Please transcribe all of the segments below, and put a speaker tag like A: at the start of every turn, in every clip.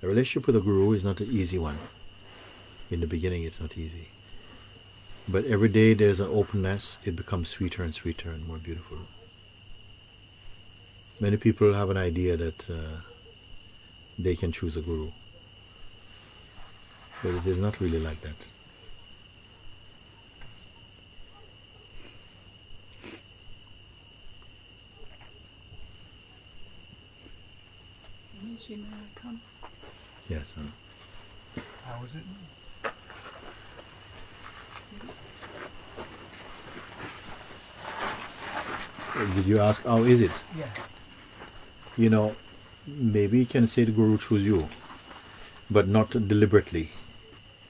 A: A relationship with a guru is not an easy one. In the beginning, it's not easy. But every day there's an openness, it becomes sweeter and sweeter and more beautiful. Many people have an idea that they can choose a guru. But it is not really like that.
B: MooJi, may I come?
A: Yes.
C: How was it?
A: Did you ask how is it?
C: Yeah.
A: You know, maybe you can say the guru chose you, but not deliberately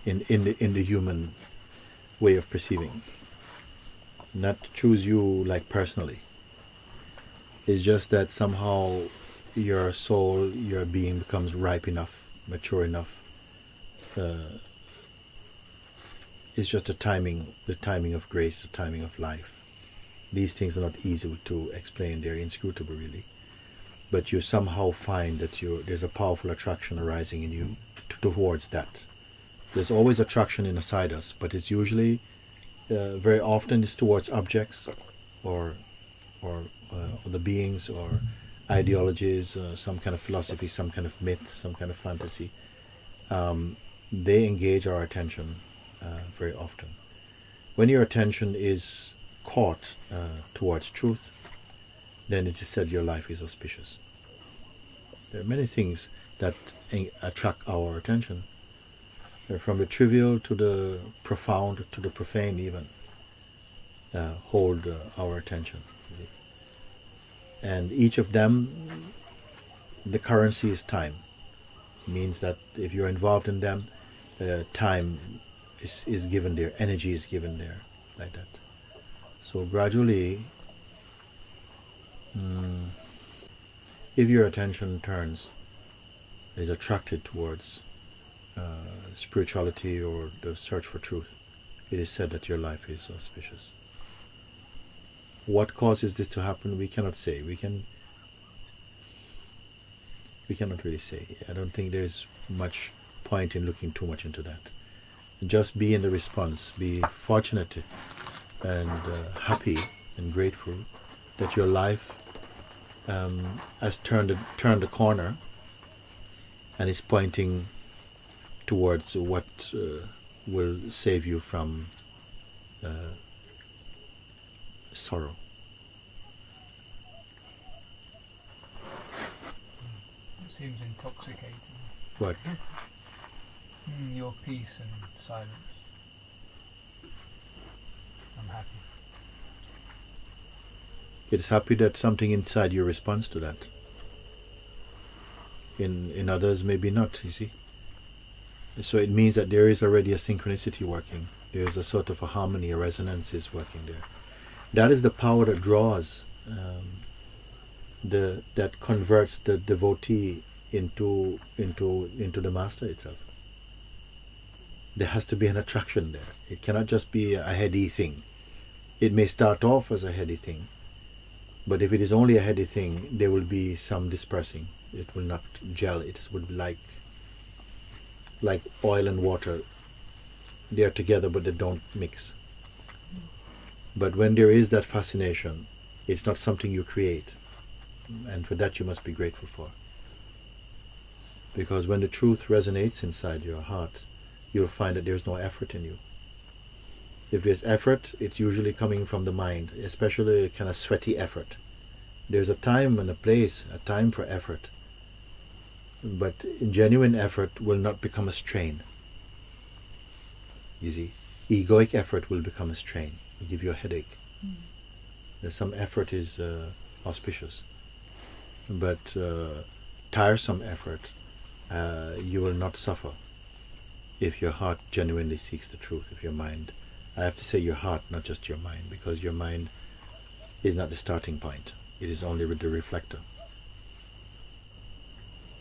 A: in the human way of perceiving. Not to choose you like personally. It's just that somehow your soul, your being becomes ripe enough, mature enough. It's just the timing of grace, the timing of life. These things are not easy to explain, they're inscrutable really. But you somehow find that there's a powerful attraction arising in you towards that. There's always attraction inside us, but it's usually, very often it's towards objects or the beings or ideologies, some kind of philosophy, some kind of myth, some kind of fantasy. They engage our attention very often. When your attention is caught towards truth, then it is said your life is auspicious. There are many things that attract our attention, from the trivial to the profound to the profane even, hold our attention. And each of them, the currency is time. It means that if you're involved in them, time is given there, energy is given there, like that. So gradually, if your attention is attracted towards spirituality or the search for truth, it is said that your life is auspicious. What causes this to happen, we cannot say. We cannot really say. I don't think there's much point in looking too much into that. Just be in the response. Be fortunate and happy and grateful that your life has turned the corner and is pointing towards what will save you from sorrow.
C: It seems intoxicating.
A: What?
C: Your peace and silence. I'm happy.
A: It is happy that something inside you responds to that. In others, maybe not, you see. So it means that there is already a synchronicity working. There is a sort of a harmony, a resonance is working there. That is the power that draws, that converts the devotee into the master itself. There has to be an attraction there. It cannot just be a heady thing. It may start off as a heady thing, but if it is only a heady thing, there will be some dispersing. It will not gel. It would be like oil and water. They are together, but they don't mix. But when there is that fascination, it's not something you create, and for that you must be grateful for. Because when the truth resonates inside your heart, you'll find that there's no effort in you. If there's effort, it's usually coming from the mind, especially a kind of sweaty effort. There's a time and a place, a time for effort. But genuine effort will not become a strain. You see, egoic effort will become a strain. It'll give you a headache. Some effort is auspicious. But tiresome effort, you will not suffer if your heart genuinely seeks the truth, if your mind, I have to say your heart, not just your mind, because your mind is not the starting point. It is only with the reflector.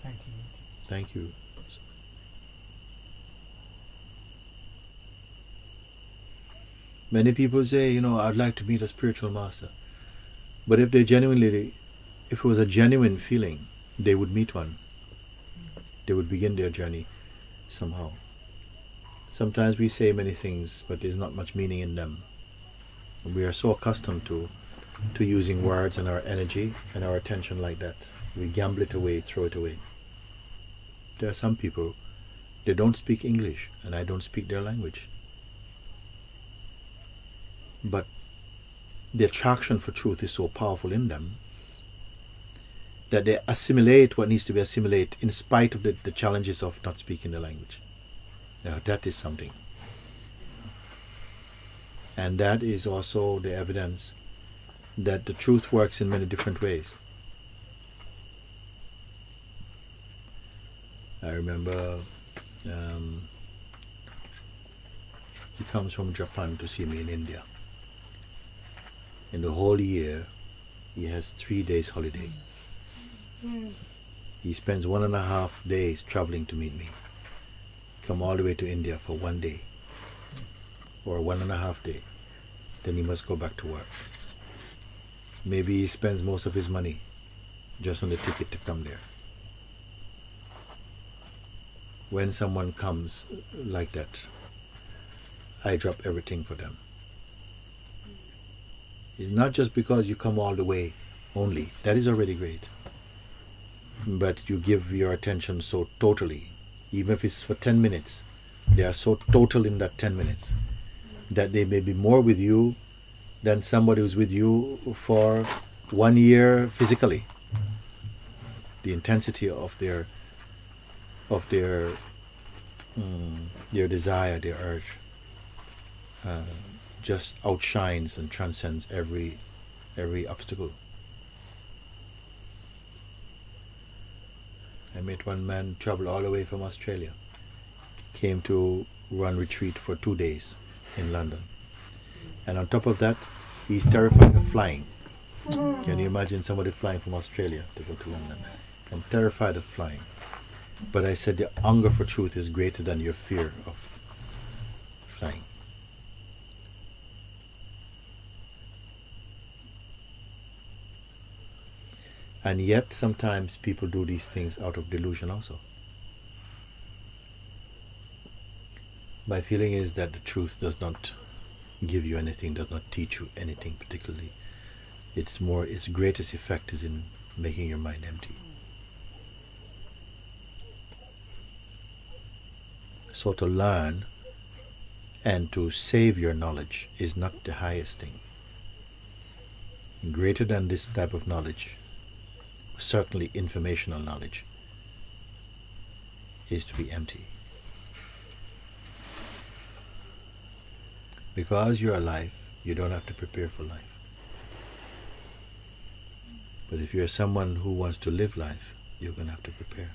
C: Thank you.
A: Thank you. Many people say, I'd like to meet a spiritual master. But if it was a genuine feeling, they would meet one. they would begin their journey somehow. Sometimes we say many things, but there's not much meaning in them. We are so accustomed to using words and our energy and our attention like that. We gamble it away, throw it away. There are some people, they don't speak English, and I don't speak their language. But the attraction for truth is so powerful in them that they assimilate what needs to be assimilated in spite of the challenges of not speaking the language. Now that is something. And that is also the evidence that the truth works in many different ways. I remember he comes from Japan to see me in India. In the whole year, he has 3 days holiday. He spends 1.5 days traveling to meet me. Come all the way to India for 1 day or 1.5 day. Then he must go back to work. Maybe he spends most of his money just on the ticket to come there. When someone comes like that, I drop everything for them. It's not just because you come all the way only. That is already great. But you give your attention so totally, even if it's for 10 minutes, they are so total in that 10 minutes that they may be more with you than somebody who's with you for 1 year physically. The intensity of their desire, their urge, just outshines and transcends every obstacle. I met one man travel all the way from Australia, came to run retreat for 2 days in London, and on top of that, he's terrified of flying. Can you imagine somebody flying from Australia to go to London? I'm terrified of flying. But I said the hunger for truth is greater than your fear of flying. And yet sometimes people do these things out of delusion also. My feeling is that the truth does not give you anything, does not teach you anything particularly. Its greatest effect is in making your mind empty. So to learn and to save your knowledge is not the highest thing. Greater than this type of knowledge, certainly informational knowledge, is to be empty. Because you're alive, you don't have to prepare for life. But if you're someone who wants to live life, you're going to have to prepare.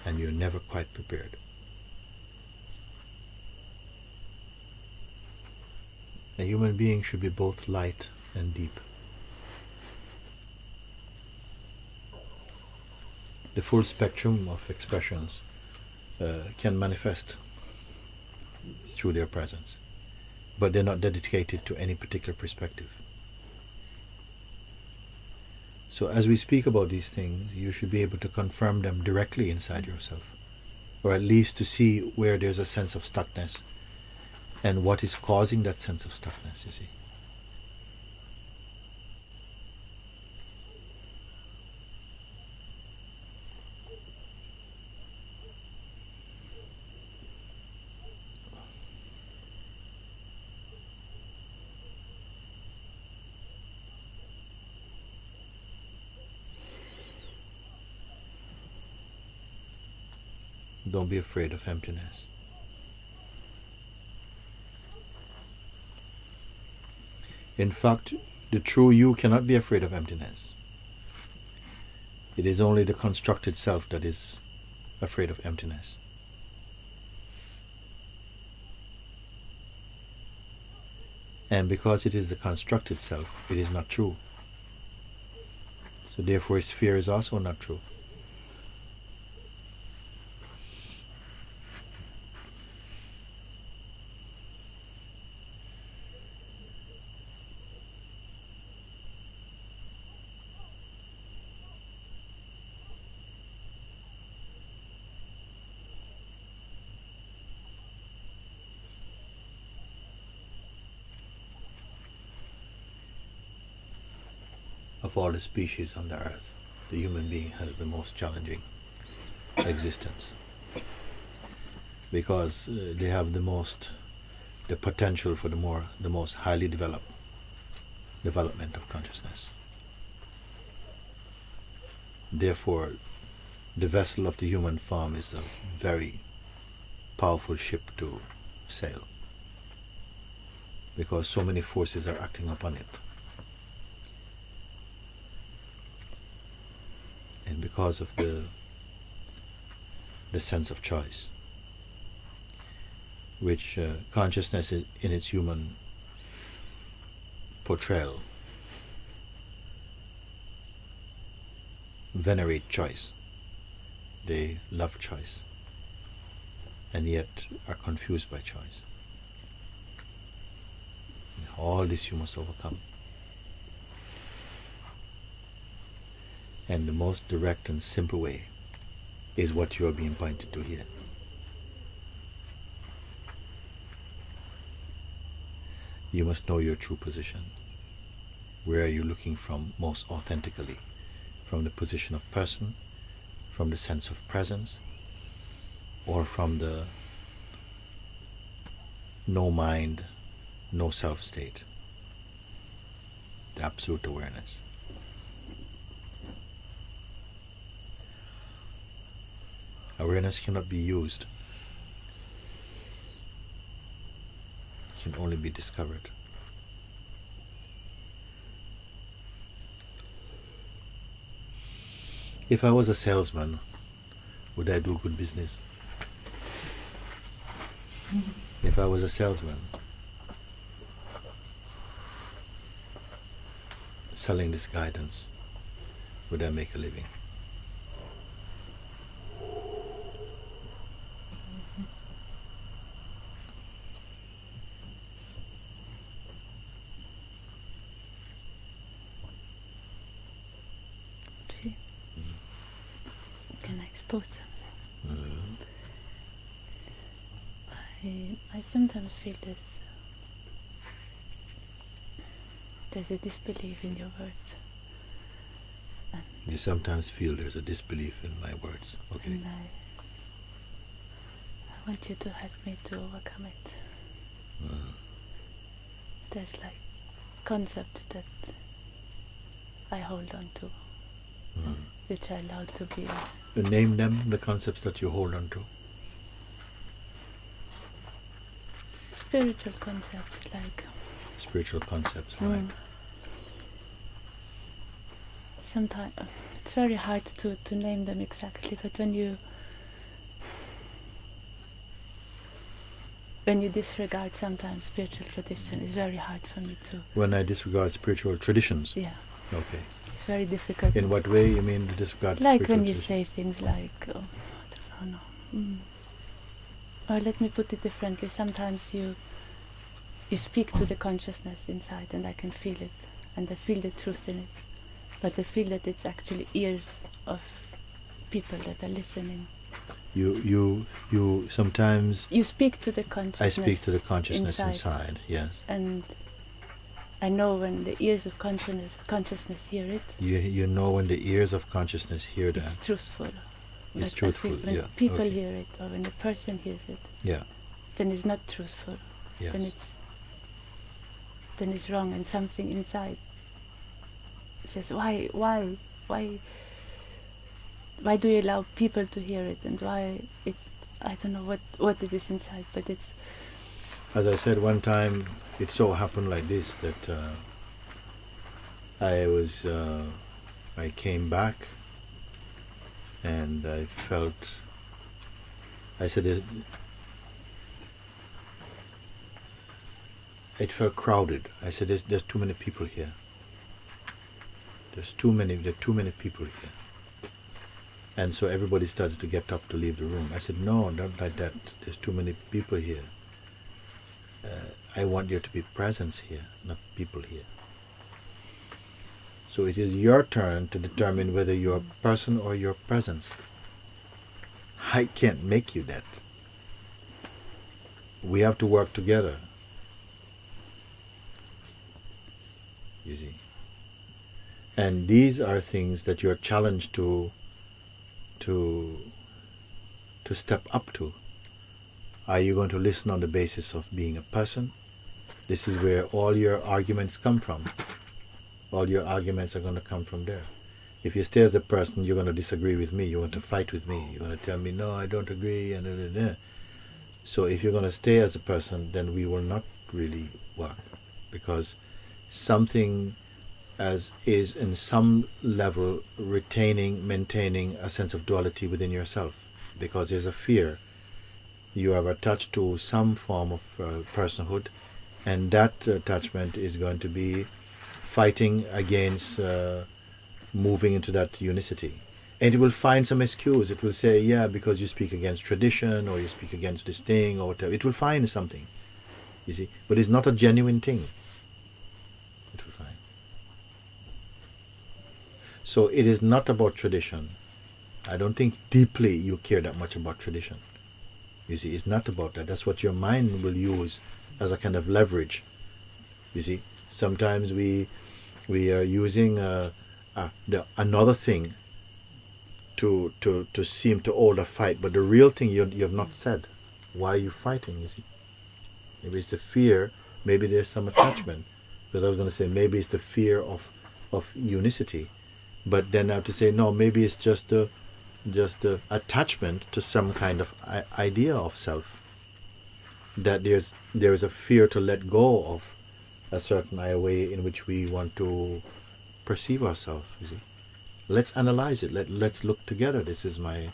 A: And you're never quite prepared. A human being should be both light and deep. The full spectrum of expressions can manifest through their presence, but they're not dedicated to any particular perspective. So as we speak about these things, you should be able to confirm them directly inside yourself, or at least to see where there's a sense of stuckness and what is causing that sense of stuckness, you see. Don't be afraid of emptiness. In fact, the true you cannot be afraid of emptiness. It is only the constructed self that is afraid of emptiness. And because it is the constructed self, it is not true. So therefore its fear is also not true. of all the species on the earth, the human being has the most challenging existence, because they have the potential for the most highly developed development of consciousness. Therefore, the vessel of the human form is a very powerful ship to sail, because so many forces are acting upon it. And because of the sense of choice, which consciousness is in its human portrayal venerate choice. They love choice, and yet are confused by choice. And all this you must overcome. And the most direct and simple way is what you are being pointed to here. You must know your true position. Where are you looking from most authentically? From the position of person, from the sense of presence, or from the no mind, no self state, the absolute awareness. Awareness cannot be used. It can only be discovered. If I was a salesman, would I do good business? If I was a salesman, selling this guidance, would I make a living?
B: Can I expose something? I sometimes feel there's a disbelief in your words. And
A: you sometimes feel there's a disbelief in my words. Okay.
B: And I want you to help me to overcome it. There's like concepts that I hold on to, which I allow to be.
A: Name them, the concepts that you hold on to.
B: Spiritual concepts like.
A: Spiritual concepts like.
B: Sometimes it's very hard to name them exactly, but when you disregard sometimes spiritual tradition, it's very hard for me to.
A: When I disregard spiritual traditions?
B: Yeah.
A: Okay.
B: It's very difficult.
A: In what way you mean disregard
B: like
A: spiritual
B: when you
A: tradition?
B: say things like, oh, I don't know. Or let me put it differently. Sometimes you speak to the consciousness inside, and I can feel it, and I feel the truth in it. But I feel that it's actually ears of people that are listening.
A: You sometimes.
B: You speak to the consciousness.
A: I speak to the consciousness inside. Yes.
B: And I know when the ears of consciousness hear it.
A: You know when the ears of consciousness hear that.
B: It's truthful.
A: It's
B: But
A: truthful.
B: when
A: Yeah.
B: people
A: Okay.
B: hear it, or when the person hears it,
A: Yeah.
B: then it's not truthful.
A: Yes.
B: Then it's wrong, and something inside says, why do you allow people to hear it, and why it? I don't know what it is inside, but it's.
A: As I said one time, it so happened like this that I came back, and I felt. I said it felt crowded. I said there's too many people here. There are too many people here. And so everybody started to get up to leave the room. I said, no, not like that. There's too many people here. I want there to be presence here, not people here. So it is your turn to determine whether you're a person or your presence. I can't make you that. We have to work together. You see. And these are things that you're challenged to step up to. Are you going to listen on the basis of being a person? This is where all your arguments come from. All your arguments are going to come from there. If you stay as a person, you're going to disagree with me. You're going to fight with me. You're going to tell me, no, I don't agree. And So if you're going to stay as a person, then we will not really work. Because something as is in some level maintaining a sense of duality within yourself. Because there's a fear. You are attached to some form of personhood, and that attachment is going to be fighting against moving into that unicity. And it will find some excuse. It will say, yeah, because you speak against tradition, or you speak against this thing, or whatever. It will find something, you see. But it's not a genuine thing. It will find. So it is not about tradition. I don't think deeply you care that much about tradition. You see, it's not about that. That's what your mind will use as a kind of leverage. You see, sometimes we are using another thing to seem to hold a fight, but the real thing you have not said. Why are you fighting? You see, maybe it's the fear. Maybe there's some attachment. Because I was going to say maybe it's the fear of unicity, but then I have to say no. Maybe it's just the attachment to some kind of idea of self, that there is a fear to let go of a certain way in which we want to perceive ourselves. You see, let's analyze it. Let's look together. This is my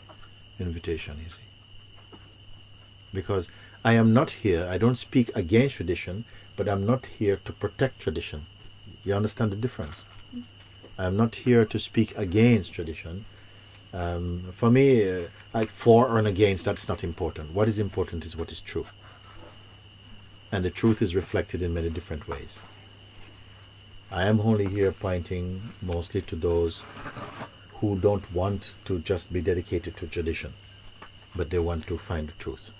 A: invitation. You see, because I am not here. I don't speak against tradition, but I'm not here to protect tradition. You understand the difference? I'm not here to speak against tradition. For me, like for or against, that's not important. What is important is what is true. And the truth is reflected in many different ways. I am only here pointing mostly to those who don't want to just be dedicated to tradition, but they want to find the truth.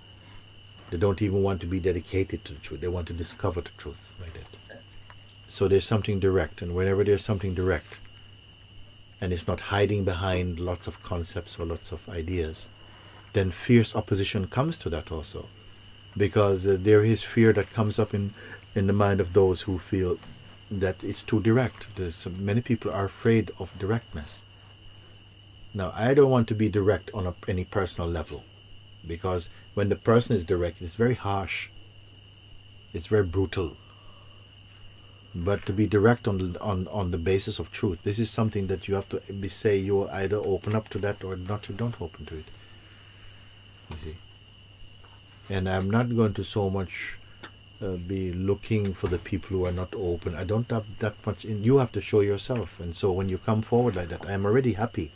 A: They don't even want to be dedicated to the truth. They want to discover the truth like that. So there's something direct, and whenever there's something direct, and it's not hiding behind lots of concepts or lots of ideas, then fierce opposition comes to that also. Because there is fear that comes up in the mind of those who feel that it's too direct. Many people are afraid of directness. Now, I don't want to be direct on any personal level, because when the person is direct, it's very harsh. It's very brutal. But to be direct on the basis of truth, this is something that you have to say you either open up to that or not. You don't open to it. You see. And I'm not going to so much be looking for the people who are not open. I don't have that much in. You have to show yourself. And so when you come forward like that, I'm already happy.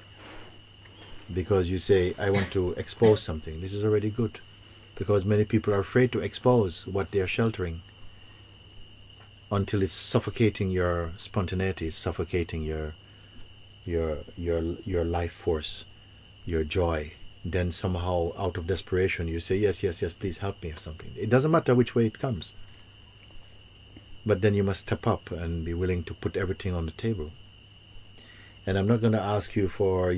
A: Because you say, I want to expose something. This is already good. Because many people are afraid to expose what they're sheltering. Until it's suffocating your spontaneity, it's suffocating your life force, your joy. Then somehow, out of desperation, you say, yes, please help me or something. It doesn't matter which way it comes. But then you must step up and be willing to put everything on the table. And I'm not going to ask you for,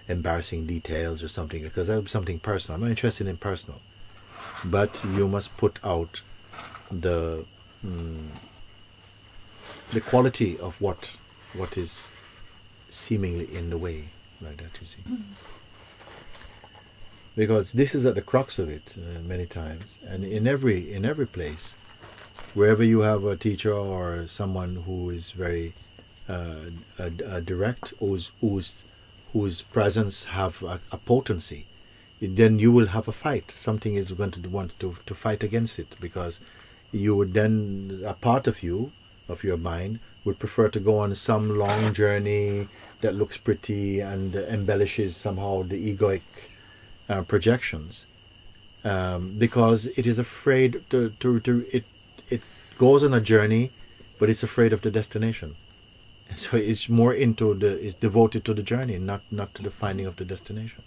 A: embarrassing details or something, because that's something personal. I'm not interested in personal. But you must put out the quality of what is seemingly in the way, like that, you see. Because this is at the crux of it many times, and in every place, wherever you have a teacher or someone who is very direct, whose presence have a potency, then you will have a fight. Something is going to want to fight against it, because you would then, a part of you, of your mind, would prefer to go on some long journey that looks pretty and embellishes somehow the egoic projections, because it is afraid it goes on a journey, but it's afraid of the destination, and so it's more it's devoted to the journey, not to the finding of the destination.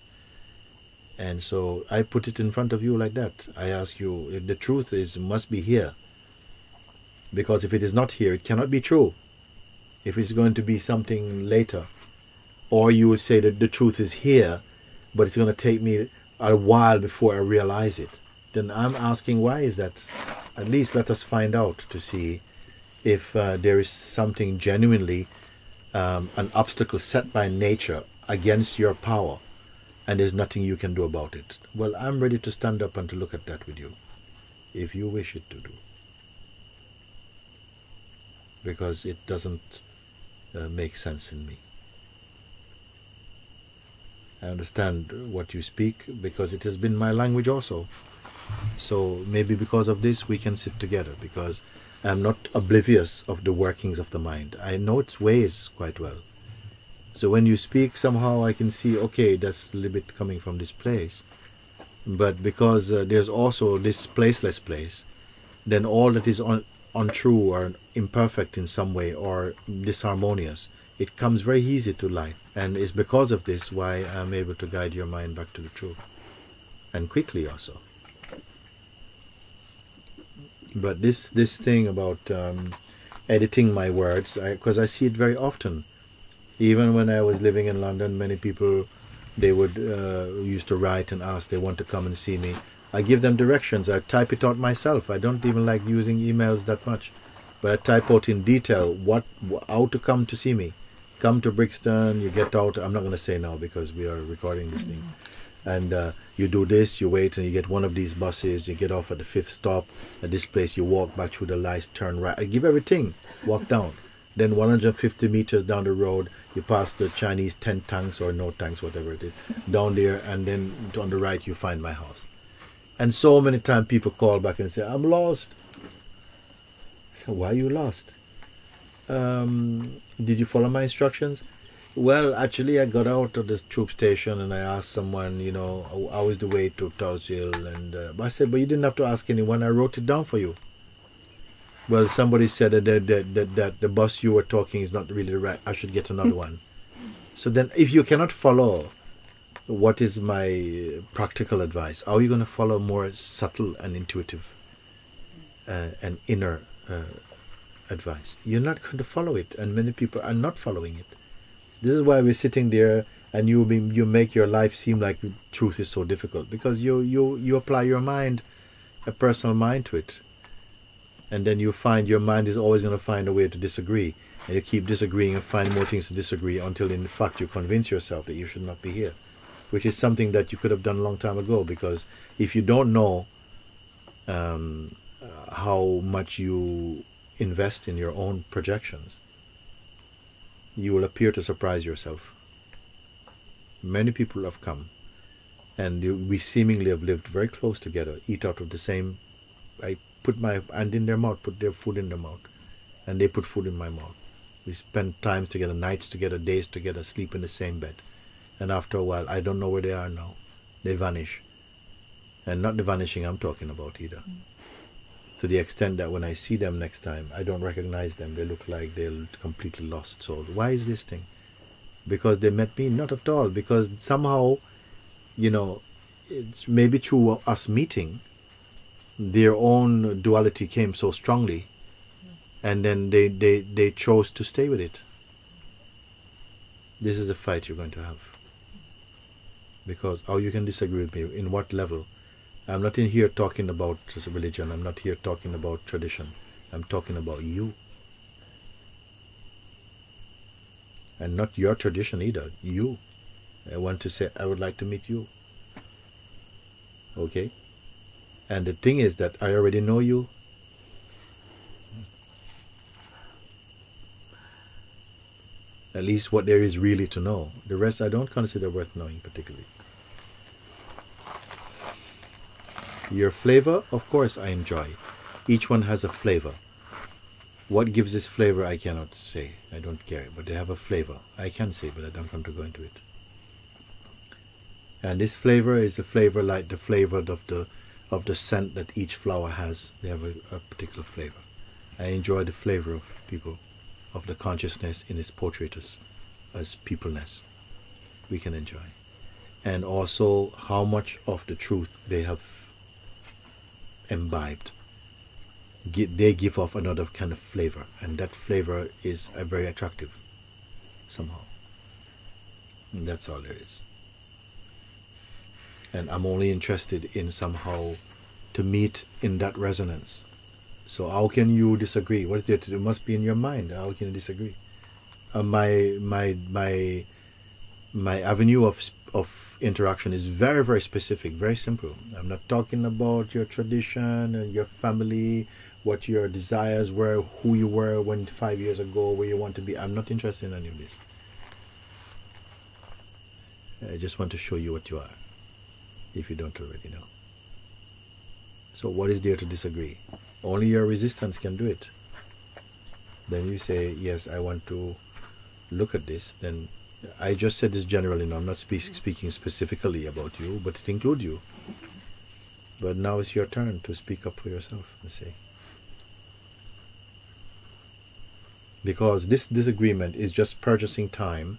A: And so I put it in front of you like that. I ask you, if the truth must be here. Because if it is not here, it cannot be true. if it's going to be something later, or you will say that the truth is here, but it's going to take me a while before I realize it, then I'm asking, why is that? At least let us find out to see if there is something genuinely, an obstacle set by nature against your power, and there's nothing you can do about it. Well, I'm ready to stand up and to look at that with you, if you wish it to do. Because it doesn't make sense in me. I understand what you speak because it has been my language also. So maybe because of this we can sit together, because I'm not oblivious of the workings of the mind. I know its ways quite well. So when you speak, somehow I can see, okay, that's a little bit coming from this place. But because there's also this placeless place, then all that is untrue or imperfect in some way or disharmonious, it comes very easy to light. And it's because of this why I'm able to guide your mind back to the truth. And quickly also. But this thing about editing my words, because I see it very often. Even when I was living in London, many people, they would used to write and ask they want to come and see me. I give them directions. I type it out myself. I don't even like using emails that much. But I type out in detail how to come to see me. Come to Brixton, you get out. I'm not going to say now because we are recording this thing. And you do this, you wait, and you get one of these buses. You get off at the 5th stop. At this place, you walk back through the lights, turn right. I give everything. Walk down. Then 150 meters down the road, you pass the Chinese 10 tanks or no tanks, whatever it is, down there, and then on the right you find my house. And so many times people call back and say, I'm lost. So why are you lost? Did you follow my instructions? Well, actually I got out of this troop station and I asked someone, you know, how is the way to Tulse Hill? And I said, but you didn't have to ask anyone, I wrote it down for you. Well, somebody said that the bus you were talking is not really right. I should get another one. So then if you cannot follow what is my practical advice, how are you going to follow more subtle and intuitive and inner advice? You're not going to follow it, and many people are not following it. This is why we're sitting there and you make your life seem like truth is so difficult, because you apply your mind, a personal mind to it. And then you find your mind is always going to find a way to disagree. And you keep disagreeing and find more things to disagree until in fact you convince yourself that you should not be here. Which is something that you could have done a long time ago, because if you don't know how much you invest in your own projections, you will appear to surprise yourself. Many people have come and we seemingly have lived very close together, eat out of the same. I put my hand in their mouth, put their food in their mouth, and they put food in my mouth. We spend times together, nights together, days together, sleep in the same bed. And after a while, I don't know where they are now. They vanish. And not the vanishing I'm talking about either. To the extent that when I see them next time, I don't recognize them. They look like they're completely lost soul. Why is this thing? Because they met me? Not at all. Because somehow, you know, it's maybe through us meeting, their own duality came so strongly, and then they chose to stay with it. This is a fight you're going to have. Because how you can disagree with me, in what level? I'm not in here talking about religion, I'm not here talking about tradition, I'm talking about you. And not your tradition either, you. I want to say, I would like to meet you. Okay? And the thing is that I already know you. At least what there is really to know. The rest I don't consider worth knowing particularly. Your flavor, of course I enjoy. Each one has a flavor. What gives this flavor I cannot say. I don't care. But they have a flavor. I can say, but I don't want to go into it. And this flavor is a flavor like the flavor of the scent that each flower has. They have a particular flavor. I enjoy the flavor of people, of the consciousness in its portrait as peopleness. We can enjoy. And also how much of the truth they have imbibed. they give off another kind of flavor, and that flavor is very attractive somehow. And that's all there is. And I'm only interested in somehow to meet in that resonance. So how can you disagree? What is there to do? It must be in your mind. How can you disagree? My avenue of interaction is very, very specific, very simple. I'm not talking about your tradition and your family, what your desires were, who you were 5 years ago, where you want to be. I'm not interested in any of this. I just want to show you what you are, if you don't already know. So what is there to disagree? Only your resistance can do it. Then you say, yes, I want to look at this. Then I just said this generally. Now I'm not speaking specifically about you, but it includes you. But now it's your turn to speak up for yourself and say. Because this disagreement is just purchasing time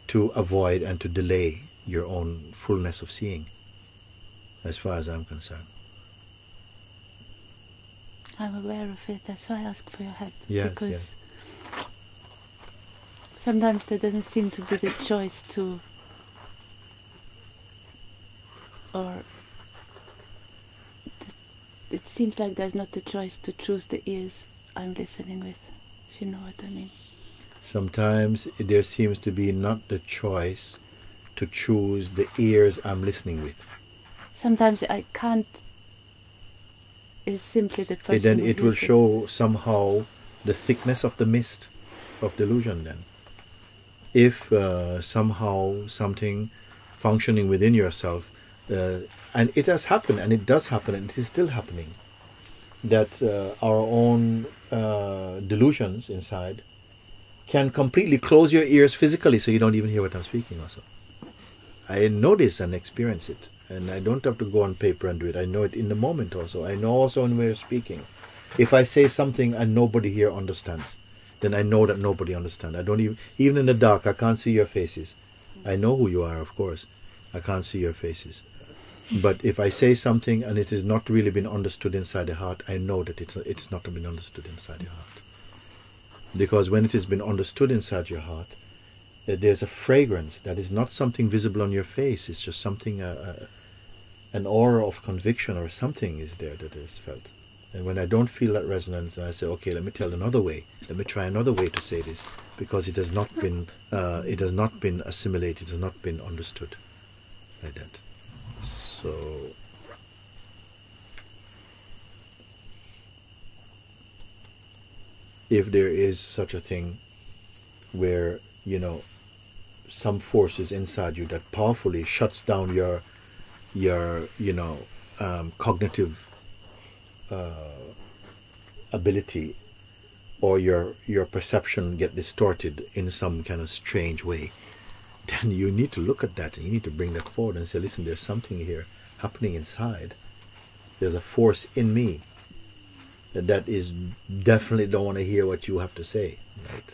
A: to avoid and to delay your own fullness of seeing, as far as I'm concerned.
B: I'm aware of it, that's why I ask for your help.
A: Yes,
B: because
A: yes.
B: sometimes there doesn't seem to be the choice to, or it seems like there's not the choice to choose the ears I'm listening with, if you know what I mean.
A: Sometimes there seems to be not the choice to choose the ears I'm listening with.
B: Sometimes I can't. Is simply the person.
A: Then
B: who
A: it will
B: hears
A: show somehow the thickness of the mist of delusion then. If somehow something functioning within yourself, and it has happened, and it does happen, and it is still happening, that our own delusions inside can completely close your ears physically so you don't even hear what I'm speaking also. I know this and experience it. And I don't have to go on paper and do it. I know it in the moment also. I know also when we're speaking. If I say something and nobody here understands, then I know that nobody understands. I don't even in the dark, I can't see your faces. I know who you are, of course. I can't see your faces. But if I say something and it has not really been understood inside the heart, I know that it's not been understood inside your heart. Because when it has been understood inside your heart, there's a fragrance that is not something visible on your face. It's just something, an aura of conviction or something is there that is felt. And when I don't feel that resonance, I say, okay, let me tell another way. Let me try another way to say this, because it has not been assimilated. It has not been understood like that. So if there is such a thing where, some forces inside you that powerfully shuts down your cognitive ability, or your perception get distorted in some kind of strange way, then you need to look at that and you need to bring that forward and say, listen, there's something here happening inside. There's a force in me that is definitely don't want to hear what you have to say, right?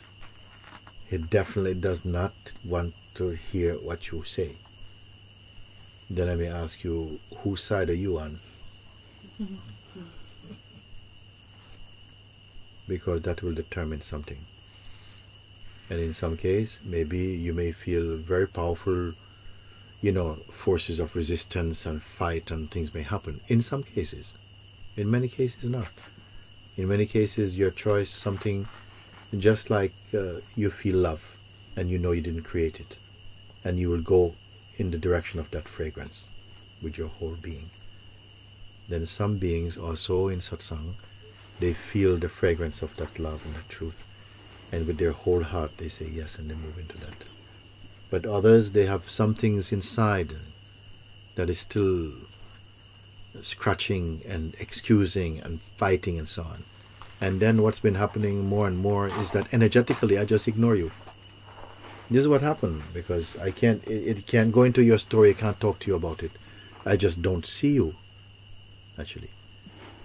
A: It definitely does not want to hear what you say. Then I may ask you, whose side are you on? Because that will determine something. And in some case, maybe you may feel very powerful, forces of resistance and fight, and things may happen. In some cases. In many cases, not. In many cases, your choice, something just like you feel love and you know you didn't create it, and you will go in the direction of that fragrance with your whole being. Then some beings also in satsang, they feel the fragrance of that love and the truth, and with their whole heart they say yes and they move into that. But others, they have some things inside that is still scratching and excusing and fighting and so on. And then what's been happening more and more is that energetically I just ignore you. This is what happened, because I can't, it can't go into your story, I can't talk to you about it. I just don't see you, actually.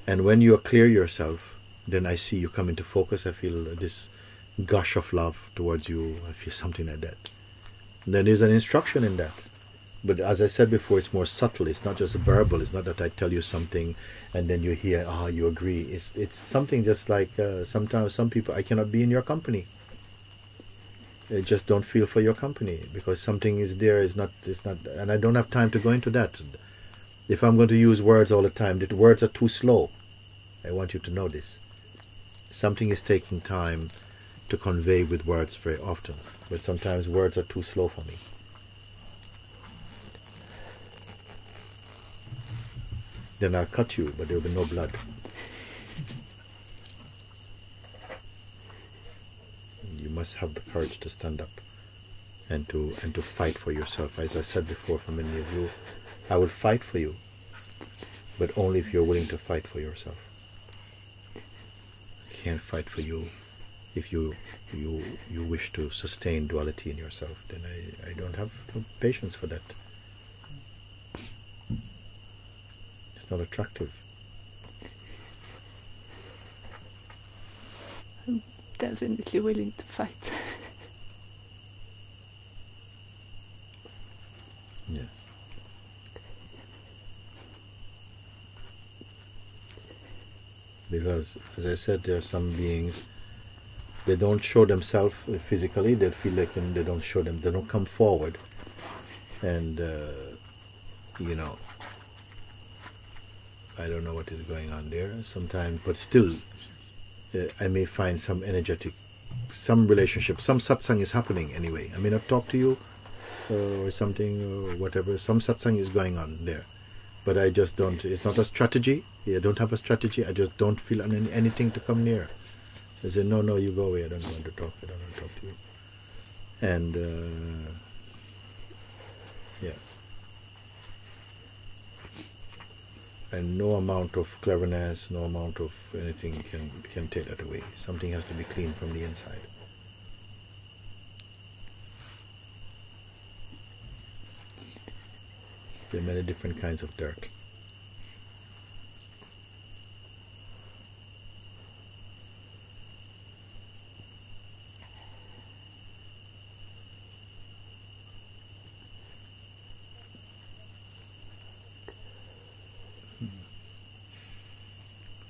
A: And when you clear yourself, then I see you come into focus. I feel this gush of love towards you. I feel something like that. Then there's an instruction in that. But as I said before, it's more subtle. It's not just verbal. It's not that I tell you something and then you hear, ah, you agree. It's something just like sometimes some people, I cannot be in your company. I just don't feel for your company because something is there. It's not, and I don't have time to go into that. If I'm going to use words all the time, the words are too slow. I want you to know this. Something is taking time to convey with words very often, but sometimes words are too slow for me. Then I'll cut you, but there will be no blood. You must have the courage to stand up and to fight for yourself. As I said before, for many of you, I will fight for you, but only if you're willing to fight for yourself. I can't fight for you if you wish to sustain duality in yourself. Then I don't have patience for that. It's not attractive.
B: I'm definitely willing to fight.
A: Yes. Because, as I said, there are some beings, they don't show themselves physically, they feel like they don't show them, they don't come forward. And, you know, I don't know what is going on there sometimes, but still, I may find some energetic, some relationship, some satsang is happening anyway. I may not talk to you or something or whatever, some satsang is going on there. But I just don't, it's not a strategy, I don't have a strategy, I just don't feel anything to come near. I say, no, you go away, I don't want to talk, I don't want to talk to you. And, yeah. And no amount of cleverness, no amount of anything can take that away. Something has to be clean from the inside. There are many different kinds of dirt.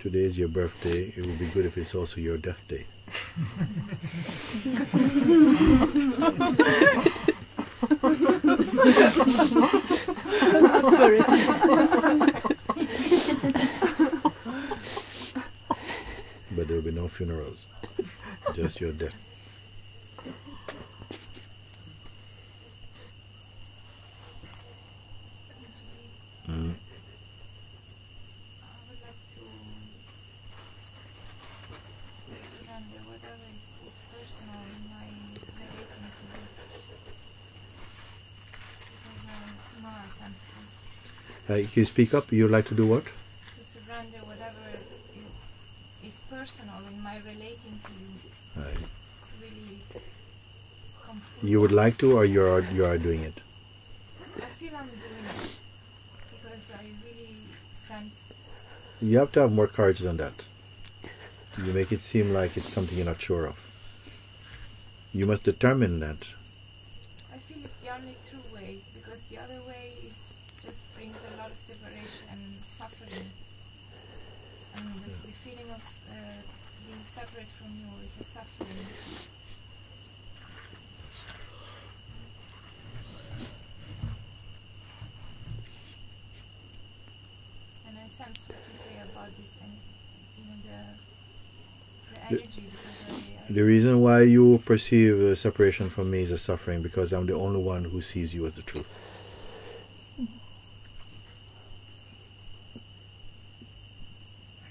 A: Today is your birthday. It would be good if it's also your death day.
B: Up for it.
A: But there will be no funerals, just your death. Mm. Can you speak up? You would like to do what?
D: To surrender whatever is personal in my relating to you.
A: Aye.
D: To really come through.
A: You would like to, or you are doing it?
D: I feel I'm doing it because I really sense.
A: You have to have more courage than that. You make it seem like it's something you're not sure of. You must determine that.
D: I feel it's the only true way, because the other way is just brings a lot of separation and suffering. And the feeling of being separate from you is a suffering. And I sense what you say about this, and even the energy, because
A: The reason why you perceive separation from me is a suffering, because I'm the only one who sees you as the truth.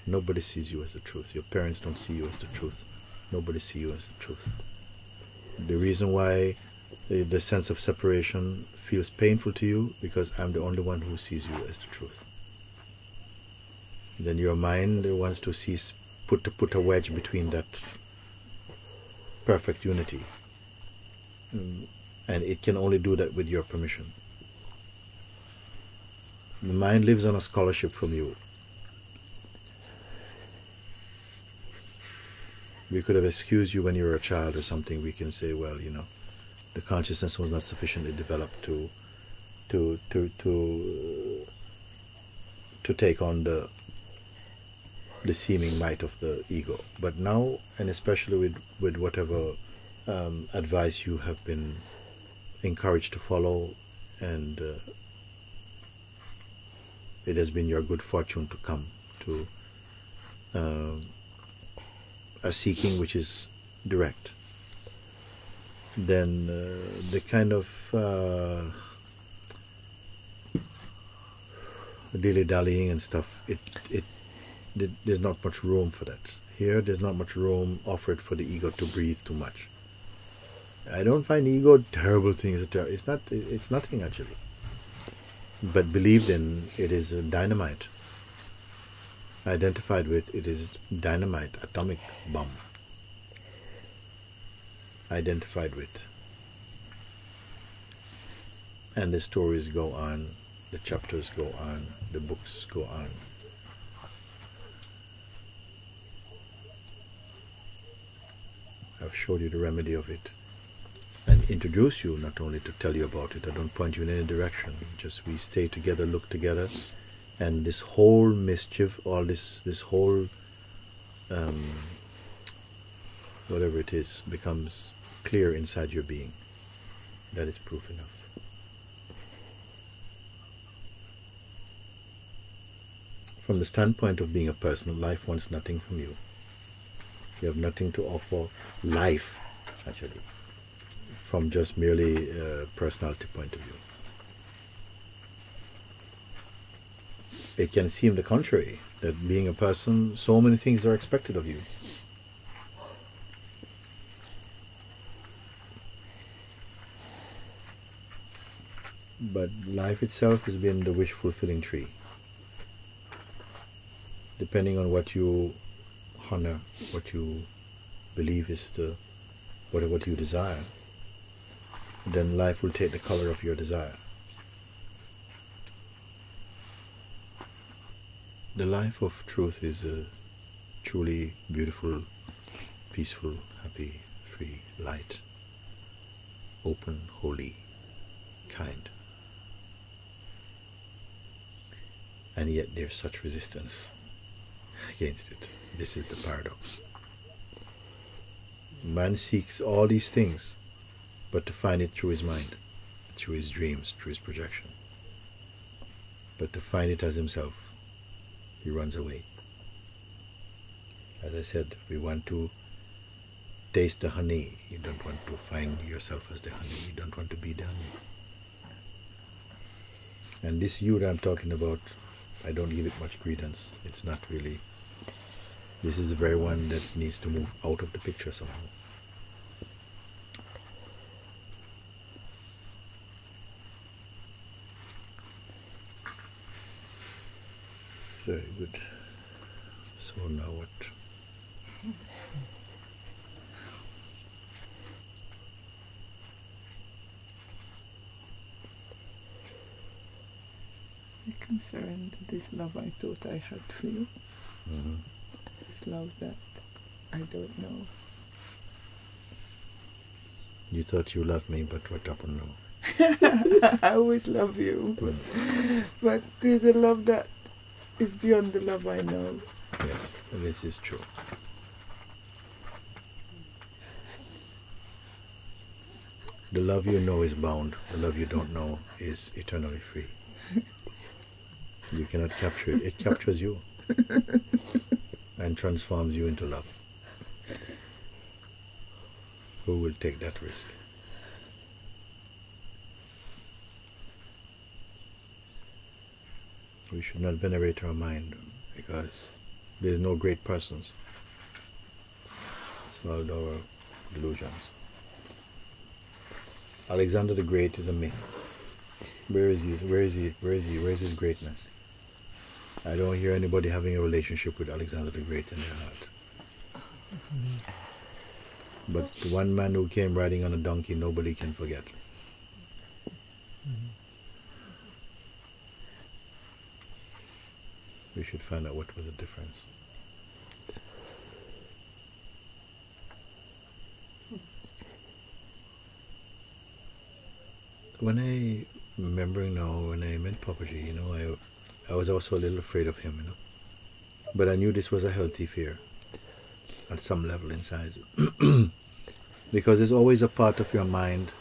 A: Nobody sees you as the truth. Your parents don't see you as the truth. Nobody sees you as the truth. The reason why the sense of separation feels painful to you, because I'm the only one who sees you as the truth. Then your mind wants to put a wedge between that perfect unity. And it can only do that with your permission. The mind lives on a scholarship from you. We could have excused you when you were a child or something. We can say, well, you know, the consciousness was not sufficiently developed to to take on the seeming might of the ego. But now, and especially with whatever advice you have been encouraged to follow, and it has been your good fortune to come to a seeking which is direct, then the kind of dilly-dallying and stuff, there's not much room for that. Here, there's not much room offered for the ego to breathe too much. I don't find ego a terrible thing. It's nothing actually. But believed in, it is a dynamite. Identified with, it is dynamite, atomic bomb. Identified with. And the stories go on, the chapters go on, the books go on. I've showed you the remedy of it and introduce you, not only to tell you about it. I don't point you in any direction. Just we stay together, look together, and this whole mischief, all this whole whatever it is, becomes clear inside your being. That is proof enough. From the standpoint of being a person, life wants nothing from you. You have nothing to offer life, actually, from just merely a personality point of view. It can seem the contrary, that being a person, so many things are expected of you. But life itself has been the wish-fulfilling tree. Depending on what you honor, what you believe is what you desire, then life will take the color of your desire. The life of truth is a truly beautiful, peaceful, happy, free, light, open, holy, kind. And yet there's such resistance against it. This is the paradox. Man seeks all these things, but to find it through his mind, through his dreams, through his projection. But to find it as himself, he runs away. As I said, we want to taste the honey. You don't want to find yourself as the honey. You don't want to be the honey. And this you that I'm talking about, I don't give it much credence. It's not really. This is the very one that needs to move out of the picture somehow. Very good. So now what?
E: Concerned this love I thought I had for you.
A: Mm-hmm.
E: This love that I don't know.
A: You thought you loved me, but what happened now?
E: I always love you, but there's a love that is beyond the love I know.
A: Yes, this is true. The love you know is bound. The love you don't know is eternally free. You cannot capture it. It captures you and transforms you into love. Who will take that risk? We should not venerate our mind, because there is no great persons. It's all our delusions. Alexander the Great is a myth. Where is his greatness? I don't hear anybody having a relationship with Alexander the Great in their heart. But the one man who came riding on a donkey, nobody can forget. We should find out what was the difference. When remembering now when I met Papaji, you know, I was also a little afraid of him, you know. But I knew this was a healthy fear at some level inside. Because there's always a part of your mind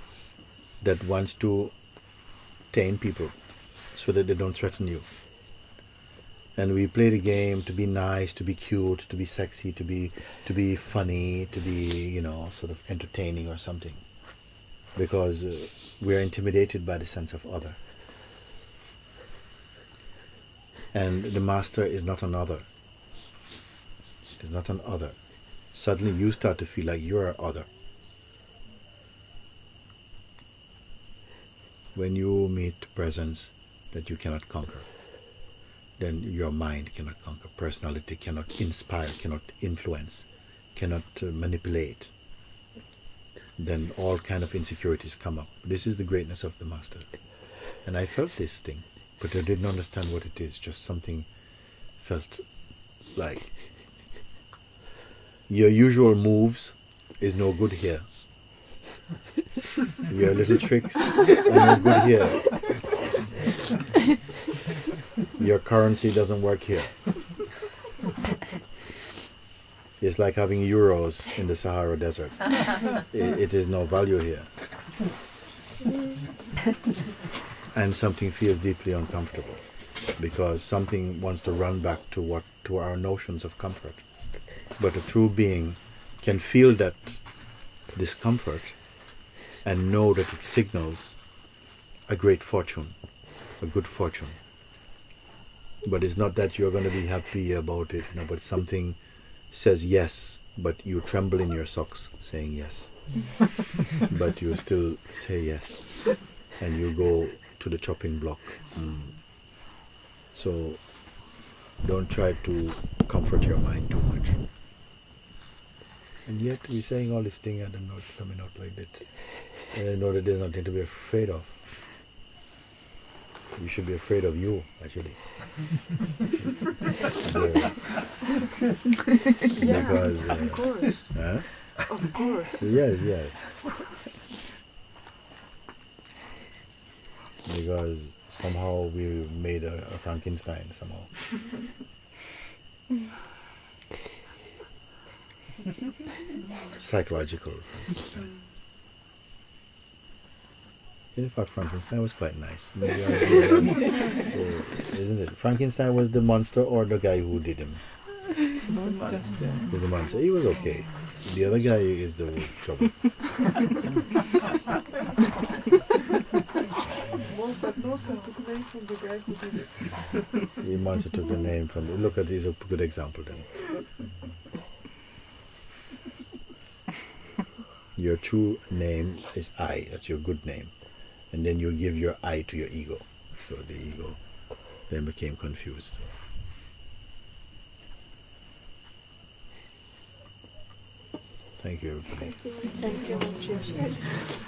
A: that wants to tame people so that they don't threaten you. And we play the game to be nice, to be cute, to be sexy, to be funny, to be, you know, sort of entertaining or something. Because we are intimidated by the sense of other. And the master is not an other. It's not an other. Suddenly you start to feel like you're other. When you meet presence that you cannot conquer, then your mind cannot conquer. Personality cannot inspire, cannot influence, cannot manipulate. Then all kind of insecurities come up. This is the greatness of the master. And I felt this thing, but I didn't understand what it is. Just something felt like your usual moves is no good here. Your little tricks are no good here. Your currency doesn't work here. It's like having euros in the Sahara Desert. It is no value here. And something feels deeply uncomfortable because something wants to run back to our notions of comfort. But a true being can feel that discomfort and know that it signals a great fortune, a good fortune. But it's not that you're going to be happy about it, you know, but something says yes, but you tremble in your socks saying yes. But you still say yes. And you go to the chopping block. So don't try to comfort your mind too much. And yet we're saying all this thing and they're not coming out like that. And I know that there's nothing to be afraid of. You should be afraid of you, actually. Because,
E: of course.
A: Huh?
E: Of course.
A: Yes, yes. Because somehow we made a Frankenstein somehow. Psychological Frankenstein. In fact, Frankenstein was quite nice. Isn't it? Frankenstein was the monster or the guy who did him?
E: Monster.
A: Was the monster. He was okay. The other guy is the trouble.
E: Well, but monster took name from the guy who did it.
A: The monster took the name from. Look at this, a good example then. Your true name is I. That's your good name. And then you give your I to your ego. So the ego then became confused. Thank you, everybody.
B: Thank you, Moojis.